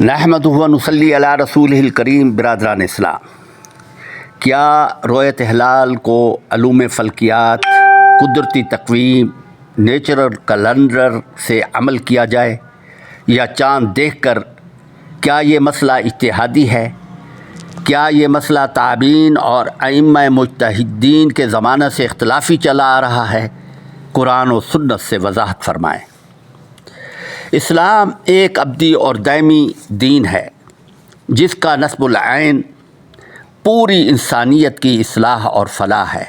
نحمدہ و نصلی علی رسولہ الکریم۔ برادران اسلام، کیا رؤیت ہلال کو علوم فلکیات، قدرتی تقویم، نیچرل کیلنڈر سے عمل کیا جائے یا چاند دیکھ کر؟ کیا یہ مسئلہ اجتہادی ہے؟ کیا یہ مسئلہ تابعین اور ائمہ مجتہدین کے زمانہ سے اختلافی چلا آ رہا ہے؟ قرآن و سنت سے وضاحت فرمائیں۔ اسلام ایک ابدی اور دائمی دین ہے جس کا نصب العین پوری انسانیت کی اصلاح اور فلاح ہے،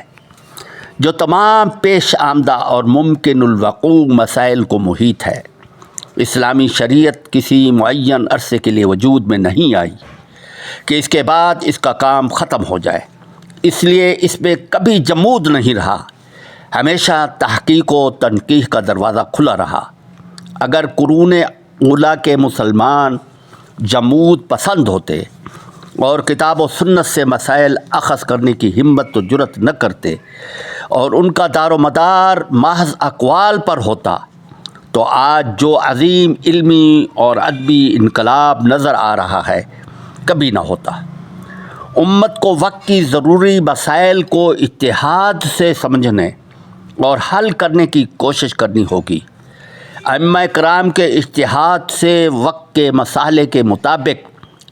جو تمام پیش آمدہ اور ممکن الوقوع مسائل کو محیط ہے۔ اسلامی شریعت کسی معین عرصے کے لیے وجود میں نہیں آئی کہ اس کے بعد اس کا کام ختم ہو جائے، اس لیے اس میں کبھی جمود نہیں رہا، ہمیشہ تحقیق و تنقیح کا دروازہ کھلا رہا۔ اگر قرون اولیٰ کے مسلمان جمود پسند ہوتے اور کتاب و سنت سے مسائل اخذ کرنے کی ہمت و جرأت نہ کرتے اور ان کا دار و مدار محض اقوال پر ہوتا، تو آج جو عظیم علمی اور ادبی انقلاب نظر آ رہا ہے کبھی نہ ہوتا۔ امت کو وقت کی ضروری مسائل کو اتحاد سے سمجھنے اور حل کرنے کی کوشش کرنی ہوگی۔ ائمہ کرام کے اجتہاد سے وقت کے مسئلے کے مطابق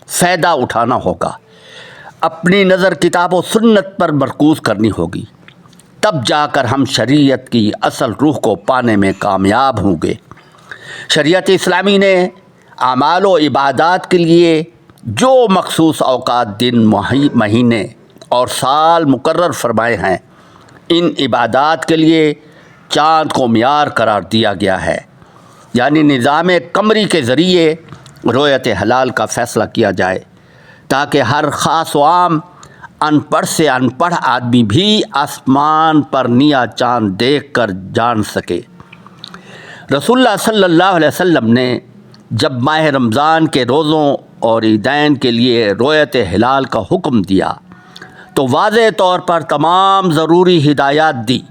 فائدہ اٹھانا ہوگا، اپنی نظر کتاب و سنت پر مرکوز کرنی ہوگی، تب جا کر ہم شریعت کی اصل روح کو پانے میں کامیاب ہوں گے۔ شریعت اسلامی نے اعمال و عبادات کے لیے جو مخصوص اوقات، دن، مہینے اور سال مقرر فرمائے ہیں، ان عبادات کے لیے چاند کو معیار قرار دیا گیا ہے، یعنی نظام قمری کے ذریعے رؤیت ہلال کا فیصلہ کیا جائے تاکہ ہر خاص و عام، ان پڑھ سے ان پڑھ آدمی بھی آسمان پر نیا چاند دیکھ کر جان سکے۔ رسول اللہ صلی اللہ علیہ وسلم نے جب ماہ رمضان کے روزوں اور عیدین کے لیے رؤیت ہلال کا حکم دیا تو واضح طور پر تمام ضروری ہدایات دی،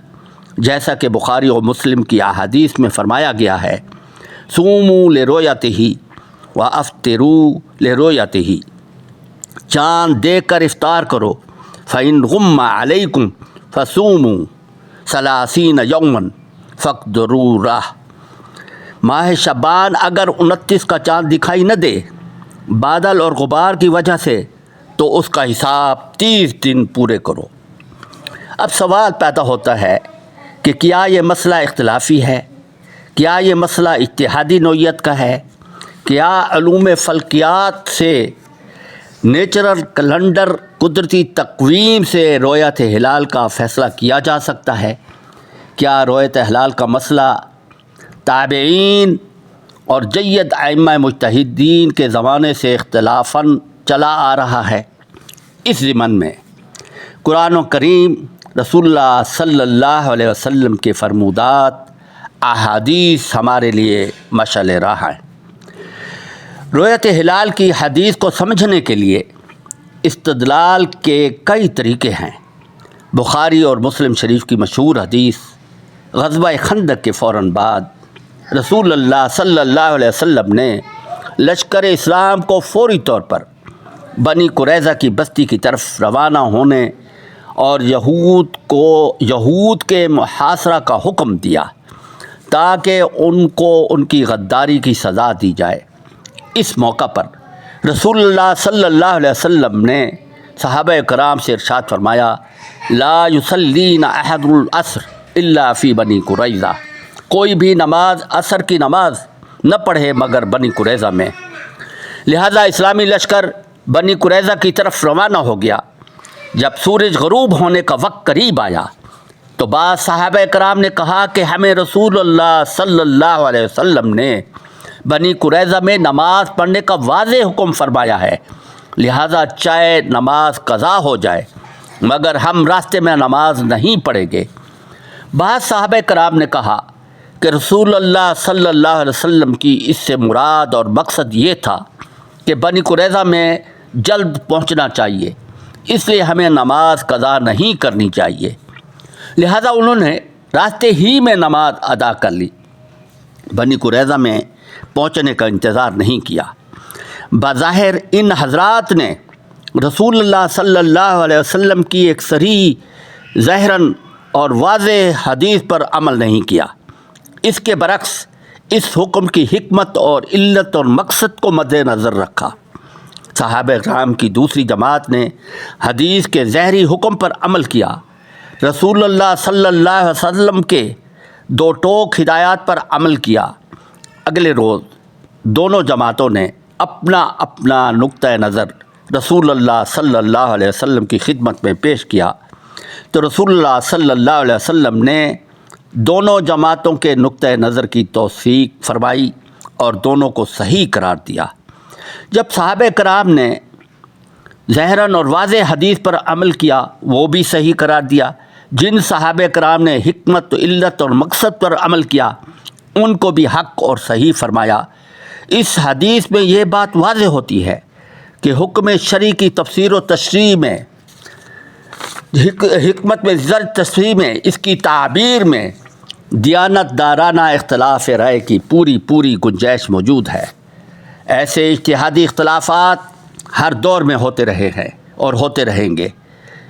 جیسا کہ بخاری و مسلم کی احادیث میں فرمایا گیا ہے: صوموا لرؤیتہ وافطروا لرؤیتہ، چاند دیکھ کر افطار کرو، فإن غم علیکم فصوموا 30 یوما فاقدروا رہ۔ ماہ شعبان اگر 29 کا چاند دکھائی نہ دے بادل اور غبار کی وجہ سے، تو اس کا حساب 30 دن پورے کرو۔ اب سوال پیدا ہوتا ہے کہ کیا یہ مسئلہ اختلافی ہے؟ کیا یہ مسئلہ اجتہادی نوعیت کا ہے؟ کیا علوم فلکیات سے، نیچرل کیلنڈر، قدرتی تقویم سے رؤیت ہلال کا فیصلہ کیا جا سکتا ہے؟ کیا رؤیت ہلال کا مسئلہ تابعین اور جید ائمہ مجتہدین کے زمانے سے اختلافاً چلا آ رہا ہے؟ اس ضمن میں قرآن و کریم، رسول اللہ صلی اللہ علیہ وسلم کے فرمودات، احادیث ہمارے لیے مشعل راہ ہیں۔ رؤیت ہلال کی حدیث کو سمجھنے کے لیے استدلال کے کئی طریقے ہیں۔ بخاری اور مسلم شریف کی مشہور حدیث، غزوہ خندق کے فوراً بعد رسول اللہ صلی اللہ علیہ وسلم نے لشکر اسلام کو فوری طور پر بنی قریظہ کی بستی کی طرف روانہ ہونے اور یہود کے محاصرہ کا حکم دیا تاکہ ان کو ان کی غداری کی سزا دی جائے۔ اس موقع پر رسول اللہ صلی اللہ علیہ وسلم نے صحابہ کرام سے ارشاد فرمایا: لا یصلین احد العصر الا فی بنی قریظہ، کوئی بھی نماز، عصر کی نماز نہ پڑھے مگر بنی قریظہ میں۔ لہذا اسلامی لشکر بنی قریظہ کی طرف روانہ ہو گیا۔ جب سورج غروب ہونے کا وقت قریب آیا تو بعض صحابہ کرام نے کہا کہ ہمیں رسول اللہ صلی اللہ علیہ وسلم نے بنی قریظہ میں نماز پڑھنے کا واضح حکم فرمایا ہے، لہذا چاہے نماز قضا ہو جائے مگر ہم راستے میں نماز نہیں پڑھیں گے۔ بعض صحابہ کرام نے کہا کہ رسول اللہ صلی اللہ علیہ وسلم کی اس سے مراد اور مقصد یہ تھا کہ بنی قریظہ میں جلد پہنچنا چاہیے، اس لیے ہمیں نماز قضا نہیں کرنی چاہیے، لہذا انہوں نے راستے ہی میں نماز ادا کر لی، بنی قریظہ میں پہنچنے کا انتظار نہیں کیا۔ بظاہر ان حضرات نے رسول اللہ صلی اللہ علیہ وسلم کی ایک صریح ظاہراً اور واضح حدیث پر عمل نہیں کیا۔ اس کے برعکس اس حکم کی حکمت اور علت اور مقصد کو مد نظر رکھا۔ صحابہ کرام کی دوسری جماعت نے حدیث کے ظاہری حکم پر عمل کیا، رسول اللہ صلی اللہ علیہ وسلم کے دو ٹوک ہدایات پر عمل کیا۔ اگلے روز دونوں جماعتوں نے اپنا اپنا نقطہ نظر رسول اللہ صلی اللہ علیہ وسلم کی خدمت میں پیش کیا، تو رسول اللہ صلی اللہ علیہ وسلم نے دونوں جماعتوں کے نقطہ نظر کی توثیق فرمائی اور دونوں کو صحیح قرار دیا۔ جب صحابہ کرام نے ظاہراً اور واضح حدیث پر عمل کیا، وہ بھی صحیح قرار دیا۔ جن صحابہ کرام نے حکمت، علت اور مقصد پر عمل کیا، ان کو بھی حق اور صحیح فرمایا۔ اس حدیث میں یہ بات واضح ہوتی ہے کہ حکم شرعی کی تفسیر و تشریح میں، حکمت میں زر تشریح میں، اس کی تعبیر میں دیانت دارانہ اختلاف رائے کی پوری گنجائش موجود ہے۔ ایسے اجتہادی اختلافات ہر دور میں ہوتے رہے ہیں اور ہوتے رہیں گے۔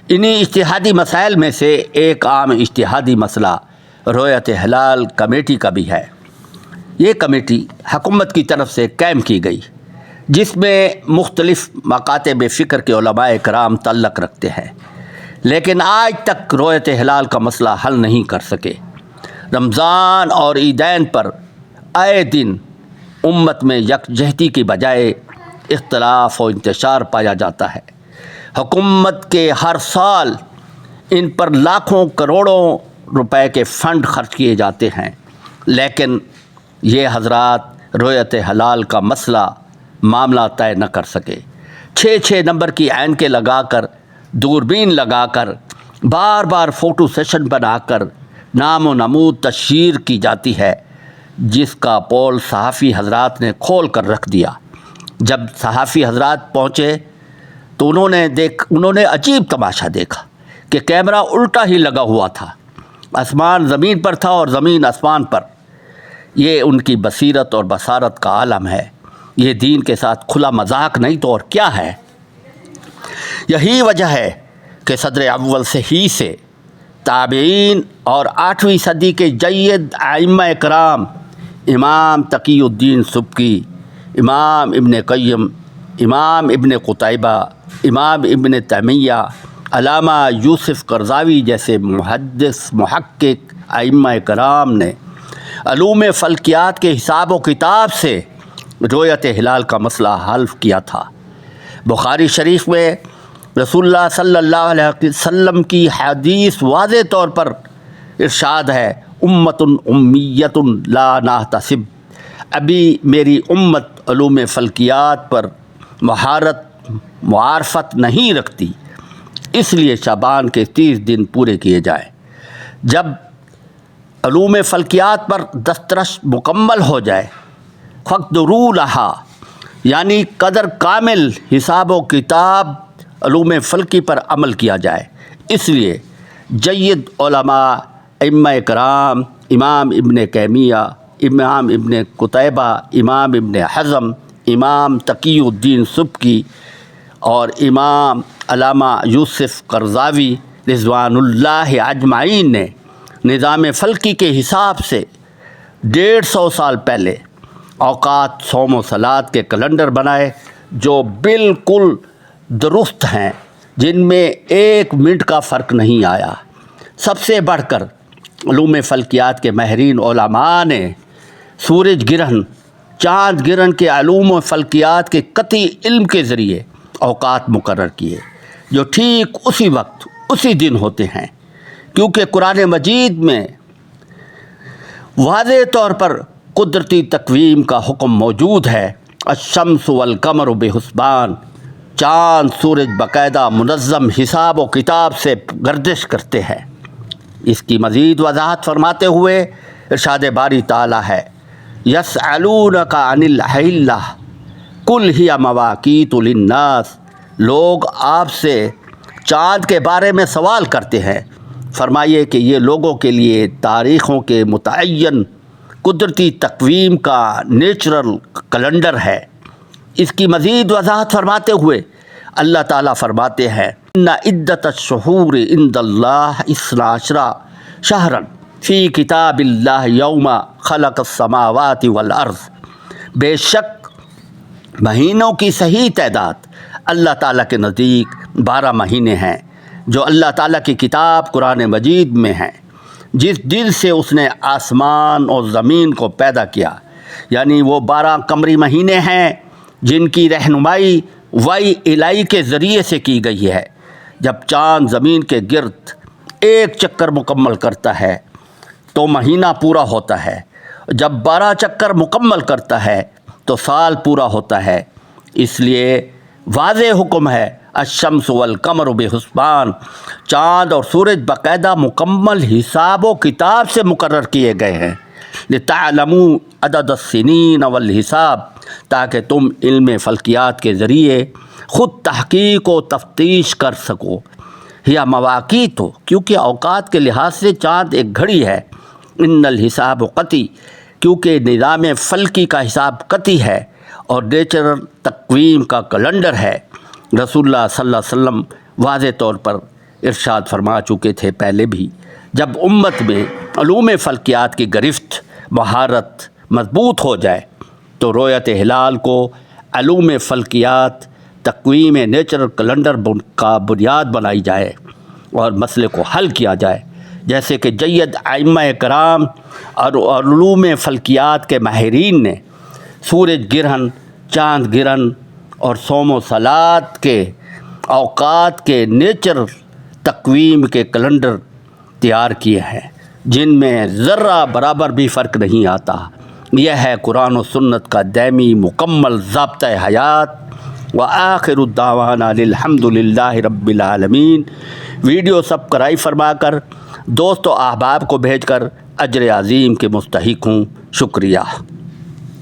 انہی اجتہادی مسائل میں سے ایک عام اجتہادی مسئلہ رؤیت ہلال کمیٹی کا بھی ہے۔ یہ کمیٹی حکومت کی طرف سے قائم کی گئی، جس میں مختلف مکاتب فکر کے علماء کرام تعلق رکھتے ہیں، لیکن آج تک رؤیت ہلال کا مسئلہ حل نہیں کر سکے۔ رمضان اور عیدین پر آئے دن امت میں یکجہتی کی بجائے اختلاف و انتشار پایا جاتا ہے۔ حکومت کے ہر سال ان پر لاکھوں کروڑوں روپے کے فنڈ خرچ کیے جاتے ہیں، لیکن یہ حضرات رؤیت ہلال کا معاملہ طے نہ کر سکے۔ 6 نمبر کی اینکیں لگا کر، دوربین لگا کر، بار فوٹو سیشن بنا کر نام و نمود تشہیر کی جاتی ہے، جس کا پول صحافی حضرات نے کھول کر رکھ دیا۔ جب صحافی حضرات پہنچے تو انہوں نے عجیب تماشا دیکھا کہ کیمرہ الٹا ہی لگا ہوا تھا، آسمان زمین پر تھا اور زمین آسمان پر۔ یہ ان کی بصیرت اور بصارت کا عالم ہے۔ یہ دین کے ساتھ کھلا مذاق نہیں تو اور کیا ہے۔ یہی وجہ ہے کہ صدر اول سے تابعین اور 8ویں صدی کے جید ائمہ کرام، امام تقی الدین سبکی، امام ابن قیم، امام ابن قتیبہ، امام ابن تیمیہ، علامہ یوسف قرضاوی جیسے محدث محقق ائمہ کرام نے علوم فلکیات کے حساب و کتاب سے رؤیت ہلال کا مسئلہ حل کیا تھا۔ بخاری شریف میں رسول اللہ صلی اللہ علیہ وسلم کی حدیث واضح طور پر ارشاد ہے، امت امیت لا نحتسب، ابھی میری امت علوم فلکیات پر معرفت نہیں رکھتی، اس لیے شعبان کے 30 دن پورے کیے جائیں۔ جب علوم فلکیات پر دسترس مکمل ہو جائے، فقدروا لہا، یعنی قدر کامل حساب و کتاب علوم فلکی پر عمل کیا جائے۔ اس لیے جید علماء ائمہ کرام، امام ابن تیمیہ، امام ابن قتیبہ، امام ابن حزم، امام تقی الدین سبکی اور امام علامہ یوسف قرضاوی رضوان اللہ اجمعین نے نظام فلکی کے حساب سے 150 سال پہلے اوقات، صوم و صلات کے کیلنڈر بنائے جو بالکل درست ہیں، جن میں 1 منٹ کا فرق نہیں آیا۔ سب سے بڑھ کر علوم فلکیات کے ماہرین علماء نے سورج گرہن، چاند گرہن کے علوم و فلکیات کے قطعی علم کے ذریعے اوقات مقرر کیے، جو ٹھیک اسی وقت اسی دن ہوتے ہیں، کیونکہ قرآن مجید میں واضح طور پر قدرتی تقویم کا حکم موجود ہے۔ الشمس والقمر بحسبان، چاند سورج باقاعدہ منظم حساب و کتاب سے گردش کرتے ہیں۔ اس کی مزید وضاحت فرماتے ہوئے ارشاد باری تعالیٰ ہے، یسألونک عن الأہلہ قل ہی مواقیت للناس، لوگ آپ سے چاند کے بارے میں سوال کرتے ہیں، فرمائیے کہ یہ لوگوں کے لیے تاریخوں کے متعین قدرتی تقویم کا نیچرل کیلنڈر ہے۔ اس کی مزید وضاحت فرماتے ہوئے اللہ تعالیٰ فرماتے ہیں ان عدت الشہور عند اللہ 12 شہرا فی کتاب اللہ یوم خلق السماوات والارض، بے شک مہینوں کی صحیح تعداد اللہ تعالیٰ کے نزدیک 12 مہینے ہیں جو اللہ تعالیٰ کی کتاب قرآن مجید میں ہیں، جس دن سے اس نے آسمان اور زمین کو پیدا کیا، یعنی وہ 12 قمری مہینے ہیں جن کی رہنمائی وحی الہی کے ذریعے سے کی گئی ہے۔ جب چاند زمین کے گرد ایک چکر مکمل کرتا ہے تو مہینہ پورا ہوتا ہے، جب 12 چکر مکمل کرتا ہے تو سال پورا ہوتا ہے۔ اس لیے واضح حکم ہے الشمس والقمر بحسبان، چاند اور سورج باقاعدہ مکمل حساب و کتاب سے مقرر کیے گئے ہیں، لتعلموا عدد السنین والحساب، تاکہ تم علم فلکیات کے ذریعے خود تحقیق و تفتیش کر سکو۔ یا مواقیت ہو، کیونکہ اوقات کے لحاظ سے چاند ایک گھڑی ہے، ان الحساب قطعی، کیونکہ نظام فلکی کا حساب قطعی ہے، اور نیچرل تقویم کا کیلنڈر ہے۔ رسول اللہ صلی اللہ علیہ وسلم واضح طور پر ارشاد فرما چکے تھے پہلے بھی، جب امت میں علوم فلکیات کی گرفت مہارت مضبوط ہو جائے تو رویت ہلال کو علوم فلکیات تقویم نیچرل کیلنڈر کا بنیاد بنائی جائے اور مسئلے کو حل کیا جائے، جیسے کہ جید ائمہ کرام اور علوم فلکیات کے ماہرین نے سورج گرہن، چاند گرہن اور صوم و صلات کے اوقات کے نیچرل تقویم کے کیلنڈر تیار کیے ہیں، جن میں ذرہ برابر بھی فرق نہیں آتا۔ یہ ہے قرآن و سنت کا دائمی مکمل ضابطہ حیات۔ وآخر الدعوانا الحمد للہ رب العالمین۔ ویڈیو سبسکرائب فرما کر دوست و احباب کو بھیج کر اجر عظیم کے مستحق ہوں۔ شکریہ۔